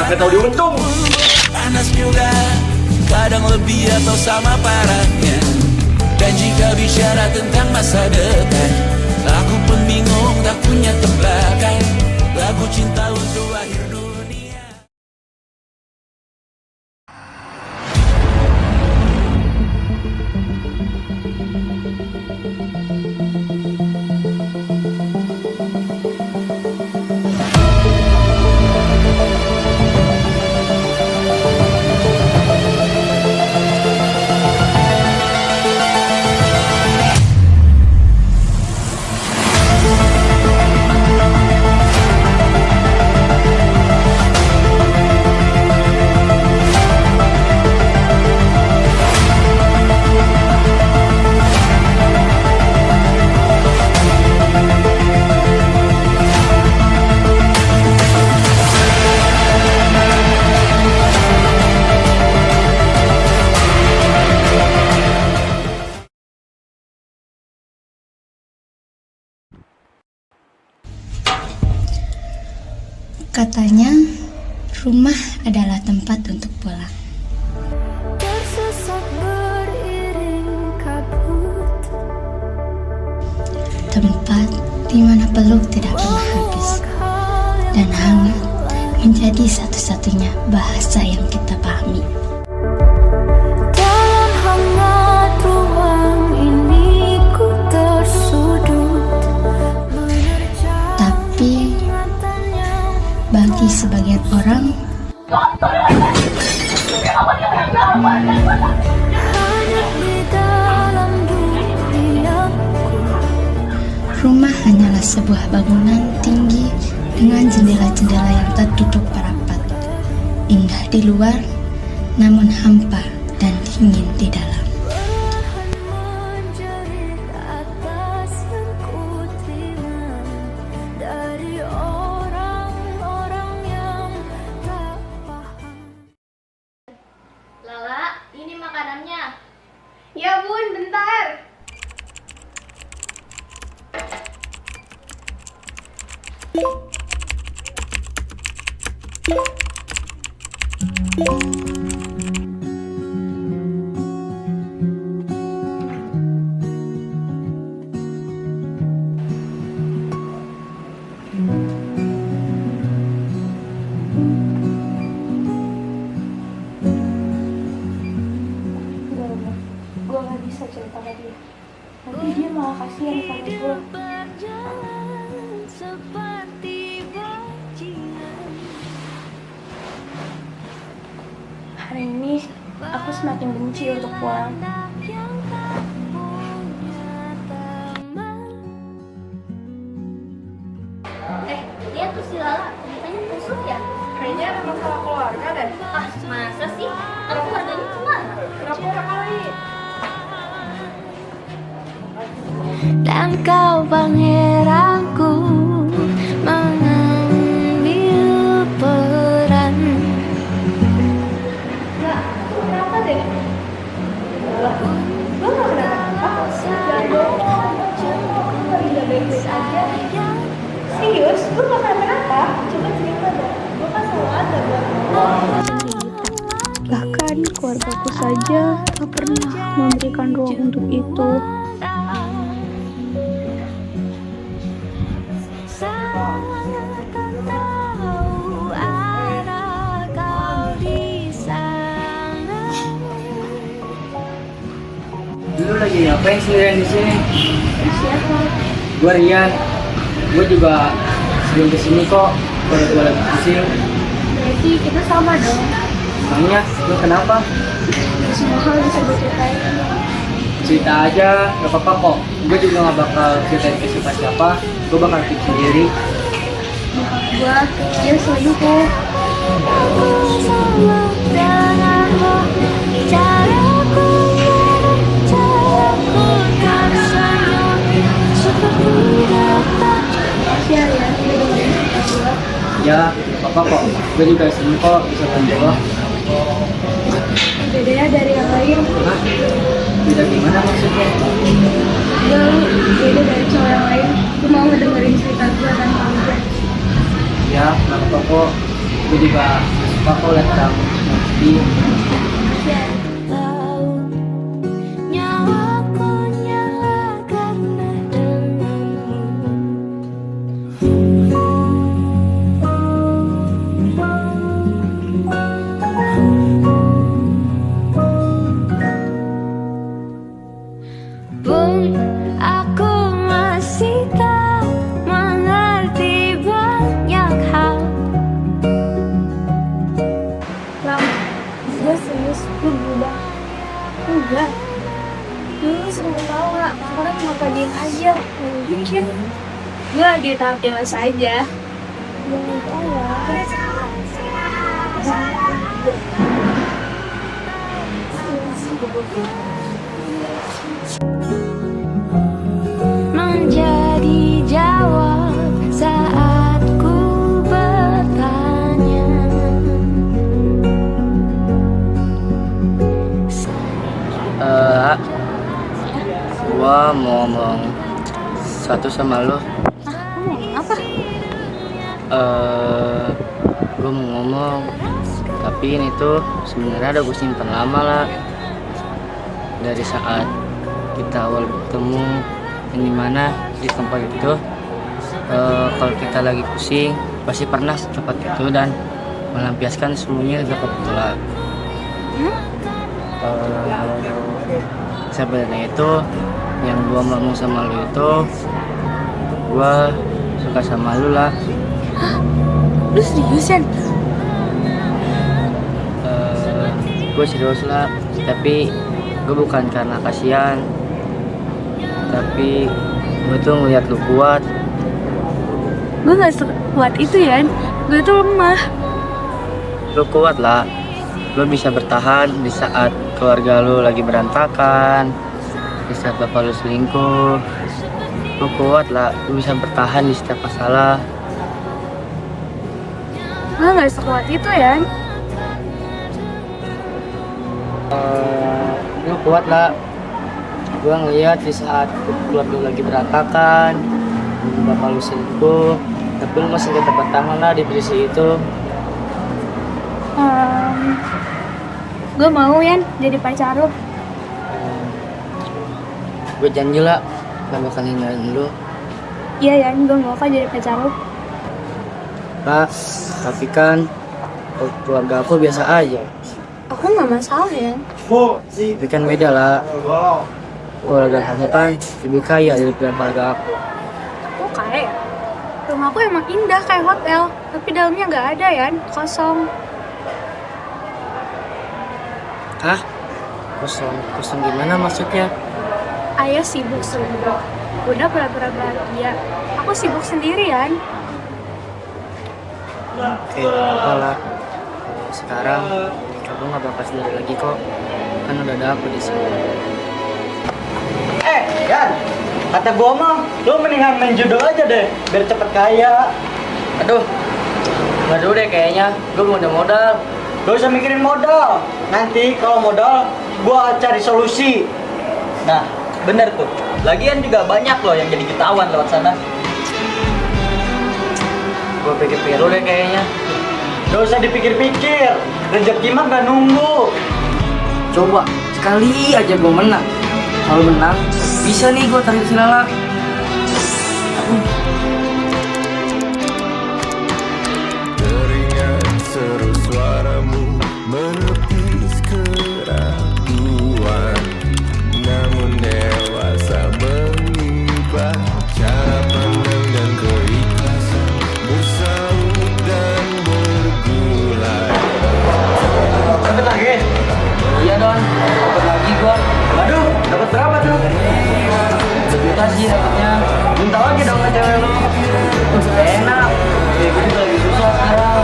Gak tau diuntung. Panas juga, kadang lebih atau sama parahnya. Dan jika bicara tentang masa depan, aku pun bingung tak punya tebakan. Lagu cinta untuk akhir dunia. Katanya, rumah adalah tempat untuk pulang. Tersesat beriring kabut, Tempat di mana peluk tidak pernah habis dan hangat menjadi satu-satunya bahasa yang kita pahami. dalam hangat ruang ini ku tersudut, Tapi bagi sebagian orang, hanya di dalam duniaku. rumah hanyalah sebuah bangunan tinggi dengan jendela-jendela yang tertutup rapat. Indah di luar, namun hampa dan dingin di dalam. Menjerit atas yang ku terima dari orang-orang yang tak paham. Lala, ini makanannya. Ya bun, bentar. Gue gak bisa cerita ke dia. Nanti dia malah kasihan sama gue. Berjalan seperti bajingan. Hari ini aku semakin benci untuk pulang. Yang tak punya teman. Lihat tuh si Lala, mukanya busuk ya. Kayaknya ada masalah keluarga deh. Ah, masa sih? Aku keluarganya kemana? Kenapa kali? Dan kau pangeranku mengambil peran. Enggak, kenapa deh? Gue gak kenapa-napa. Jangan bohong. Aku lagi gak baik-baik aja. Serius, gue gak kenapa-napa. Coba cerita deh. Gue kan selalu ada buat lo. Bahkan keluargaku saja tak pernah memberikan ruang untuk itu. Seakan tahu arah kau di sana. Lu lagi ngapain sendirian di sini? Siapa? Gue Rian. Gue juga sebelum kesini kok. Kalau gue lagi kecil. Berarti kita sama dong. Emangnya lu kenapa? Semua hal bisa gue ceritain. Cerita aja, gak apa-apa kok. Gue juga gak bakal ceritain ke siapa-siapa. Gue bakal keep sendiri. Gue, dia selingkuh. Meluk denganmu, caraku tersenyum seperti detak. Kasihan ya, dia dengerin cerita gue. Ya, gak apa-apa kok. Gue juga seneng kok bisa bantu lo. Bedanya dari yang lain. Hah? Beda gimana maksudnya? Gue beda dari cowok yang lain. Gue mau ngedengerin cerita gue tanpa gue. Ya, gak apa-apa kok. Gue juga Suka kok liat kamu sedih. Tahu nyawaku nyala karena denganmu. Pun aku masih tak mengerti banyak hal. Lam, gue serius, gue berubah. Enggak. Dulu sering tau gak, sekarang cuma kajian aja. Mungkin gue lagi tahap dewasa aja. Jangan tau ya. Menjadi jawab saat ku bertanya. Gua mau ngomong satu sama lo. Apa? Gua mau ngomong, tapi ini tuh sebenarnya udah gue simpen lama lah. Dari saat kita awal bertemu, yang dimana di tempat itu, kalau kita lagi pusing, pasti pernah ke tempat itu dan melampiaskan semuanya ke kebetulan. Sebenarnya itu yang gua ngomong sama lu itu, gua suka sama lu lah. Lu serius, Yan? Gue serius lah, tapi gue bukan karena kasihan, tapi gue tuh ngeliat lu kuat. Gue gak sekuat itu, Yan. Gue tuh lemah. Lu kuat lah, lu bisa bertahan di saat keluarga lu lagi berantakan, di saat bapak lu selingkuh. Lu kuat lah, lu bisa bertahan di setiap masalah. Gue gak sekuat itu, Yan. Lu kuat lah. Gue ngeliat di saat keluarga lu lagi berantakan, bapak lu selingkuh, tapi lu masih tetap bertahan lah di posisi itu. Gue mau, Yan, jadi pacar lu. Gue janji lah gak bakal ninggalin lu. Iya, Yan, gue mau kan jadi pacar lu. Lah, tapi kan keluarga aku biasa aja. Aku gak masalah, Yan. Tapi kan beda lah. Keluarga kamu kan lebih kaya daripada keluarga aku. Aku kaya ya? Rumahku emang indah kayak hotel, tapi dalamnya gak ada, Yan. Kosong. Hah? Kosong gimana maksudnya? Ayah sibuk semua. Udah pura-pura bahagia. Aku sibuk sendirian. Oke, apa lah. Sekarang kamu gak bakal sendiri lagi kok. Kan udah ada aku di sini. Yan, kata gua mah, lu mendingan main judo aja deh, biar cepet kaya. Aduh, nggak dulu deh kayaknya. Gue belum ada modal. Gak usah mikirin modal. Nanti kalau modal, gua cari solusi. Nah, bener tuh. Lagian juga banyak loh yang jadi jutawan lewat sana. Gue pikir-pikir dulu deh kayaknya. Gak usah dipikir-pikir, rezeki mah gak nunggu. Coba sekali aja gue menang. Kalau menang, bisa nih gue tarik si Lala. Teringat seru suaramu menepis keraguan, namun dewasa mengubah cara pandang dan keikhlasan, bersaut dan bergulai. Cepet lagi. Iya Don, dapat lagi gue. Aduh, dapat berapa tuh? 1 juta sih dapatnya. Minta lagi dong ke cewek lo. Enak. Gue juga lagi susah sekarang.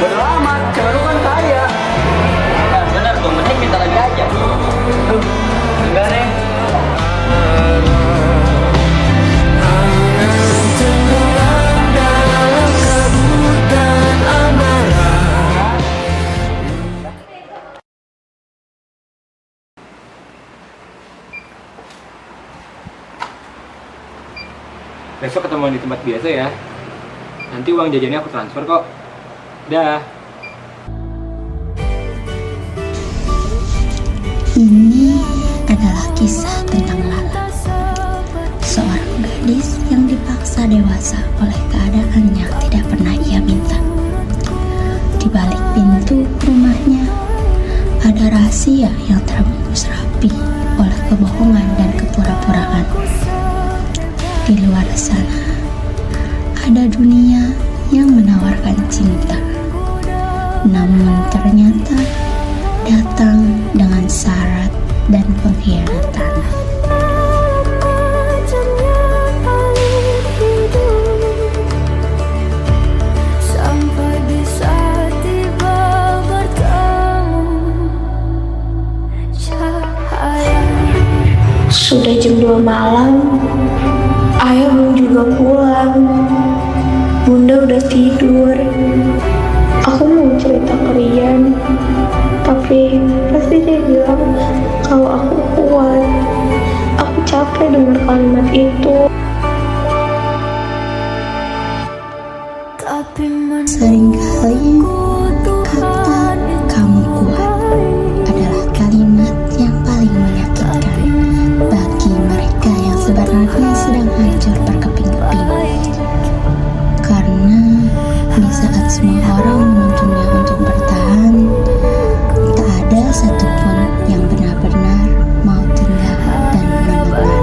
Bodo amat, cewek lo kan kaya. Nah, bener tuh, mending minta lagi aja. Tuh, enggak deh. Besok ketemuan di tempat biasa ya. Nanti uang jajannya aku transfer kok. Dah. Ini adalah kisah tentang Lala, seorang gadis yang dipaksa dewasa oleh keadaan yang tidak pernah ia minta. Di balik pintu rumahnya ada rahasia yang terbungkus rapi oleh kebohongan dan kepura-puraan. Di luar sana ada dunia yang menawarkan cinta, namun ternyata datang dengan syarat dan pengkhianatan. Sampai bisa tiba bertemu cahaya. Sudah jam 2 malam, ayah belum juga pulang. Bunda udah tidur. Aku mau cerita ke Rian, tapi pasti dia bilang kalau aku kuat. Aku capek dengar kalimat itu. Seringkali kata "kamu kuat" adalah kalimat yang paling menyakitkan bagi mereka yang sebenarnya sedang hancur berkeping-keping. Karena di saat semua orang menuntunnya untuk bertahan, tak ada satupun yang benar-benar mau tinggal dan mendengar.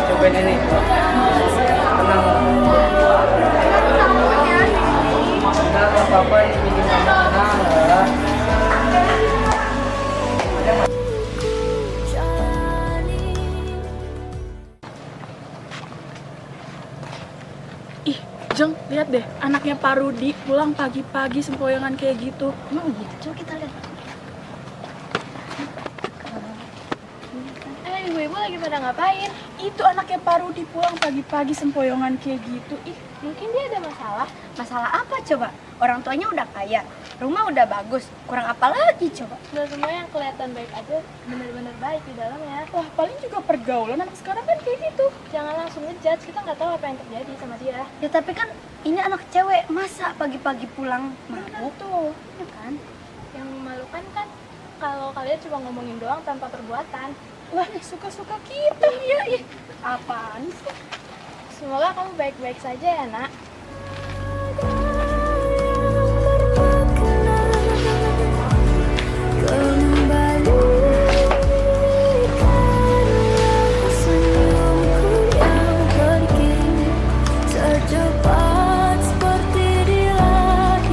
Coba deh nih. Tenang. Enggak apa-apa, ini bikin kamu tenang ya. Ih, Jeng, lihat deh, anaknya Pak Rudi pulang pagi-pagi sempoyongan kayak gitu. Emang gitu, coba kita lihat. Ibu-ibu lagi pada ngapain? Itu anaknya Pak Rudi pulang pagi-pagi sempoyongan kayak gitu. Ih, Mungkin dia ada masalah. Masalah apa coba? Orang tuanya udah kaya, rumah udah bagus, kurang apa lagi coba? Nggak semua yang kelihatan baik aja benar-benar baik di dalamnya. wah paling juga pergaulan anak sekarang kan kayak gitu. Jangan langsung ngejudge, kita nggak tahu apa yang terjadi sama dia. Ya tapi kan ini anak cewek, masa pagi-pagi pulang mabuk? Tuh, Ya kan? yang memalukan kan kalau kalian cuma ngomongin doang tanpa perbuatan. Lah, suka-suka kita. Iya, Apaan sih? Semoga kamu baik-baik saja ya, Nak.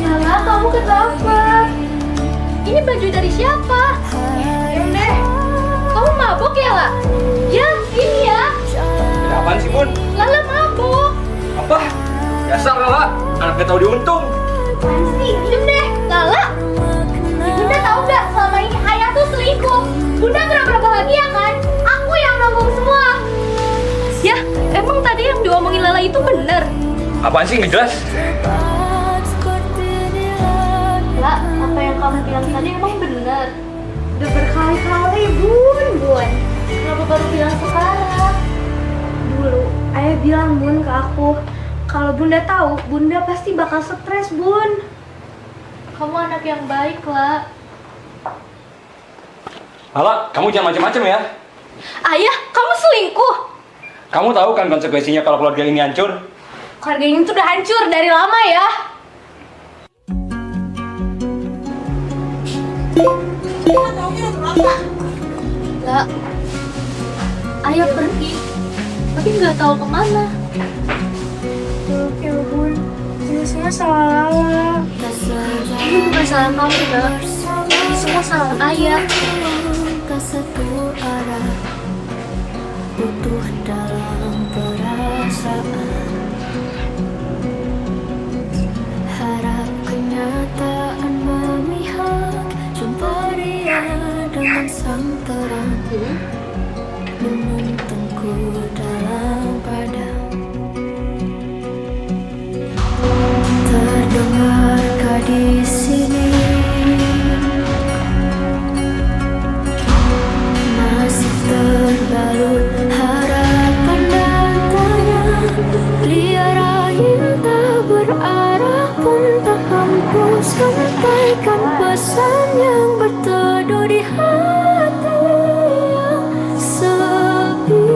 Lala, kamu kenapa? Ini baju dari siapa? Deh, kamu mabok ya, La? Ya, ini ya. Ini apaan sih, Mun? Lala mabuk. Apa? Dasar Lala, anak gak tau diuntung. Apaan sih? Diam deh. Lala, Bunda tahu nggak selama ini ayah tuh selingkuh. Bunda nggak pernah bahagia kan? Aku yang nanggung semua. Ya, emang tadi yang diomongin Lala itu bener? Apaan sih, nggak jelas? La, apa yang kamu bilang tadi emang bener? Udah berkali-kali, Bun. Kenapa baru bilang sekarang? dulu ayah bilang Bun ke aku, kalau Bunda tahu, Bunda pasti bakal stres, Bun. Kamu anak yang baik, La. Lala, kamu jangan macam-macam ya. Ayah, kamu selingkuh. Kamu tahu kan konsekuensinya kalau keluarga ini hancur? Keluarga ini tuh udah hancur dari lama ya. La, ayah pergi, tapi nggak tahu kemana. Ya Bun, ini semua salah Lala. Ini bukan salah kamu, Nak. Ini semua sama ayah. Tak satu arah, utuh dalam perasaan. Harap kenyataan memihak, jumpa dia dengan sang terang, menuntunku dalam padam. Terdengarkah di sini masih terbalut harapan dan tanya, liar angin tak berarah pun tak mampu sampaikan pesan yang berteduh di hati yang sepi.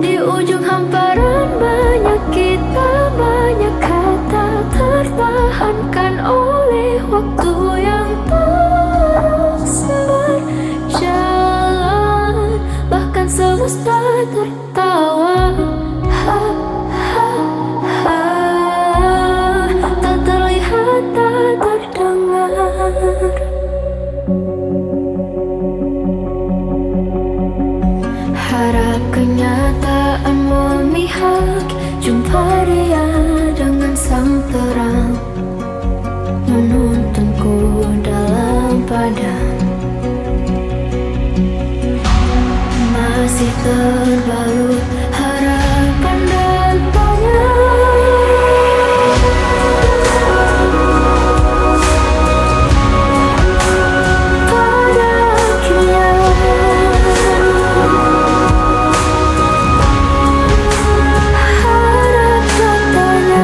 Di ujung hamparan banyak kita, banyak kata tertahankan oleh waktu yang terus berjalan. Bahkan semesta tertawa, ha, ha, ha. Tak terlihat, tak terdengar. Harap kenyataan memihak, jumpa dia dengan sang terang, menuntunku dalam padam. Masih terbalut harapan dan tanya. Pada akhirnya harap katanya.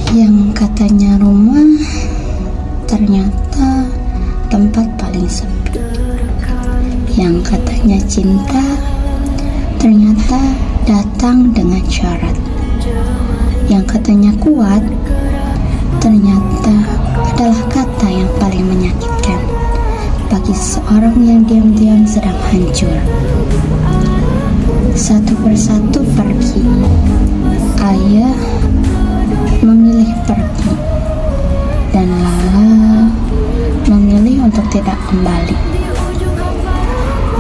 Yang katanya rumah, ternyata tempat paling sepi. Yang katanya cinta, ternyata datang dengan syarat. Yang katanya kuat, ternyata adalah kata yang paling menyakitkan bagi seseorang yang diam-diam sedang hancur. Satu persatu pergi. Ayah memilih pergi, dan Lala memilih untuk tidak kembali.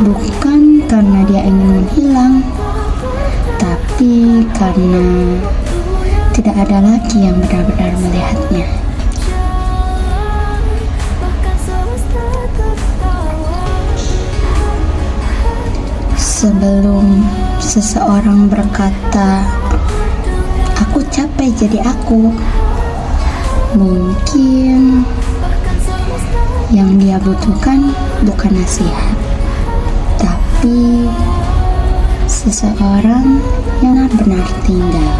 Bukan karena dia ingin menghilang, tapi karena tidak ada lagi yang benar-benar melihatnya. Sebelum seseorang berkata, "Aku capek jadi aku," mungkin yang dia butuhkan bukan nasihat, tapi seseorang yang benar-benar tinggal.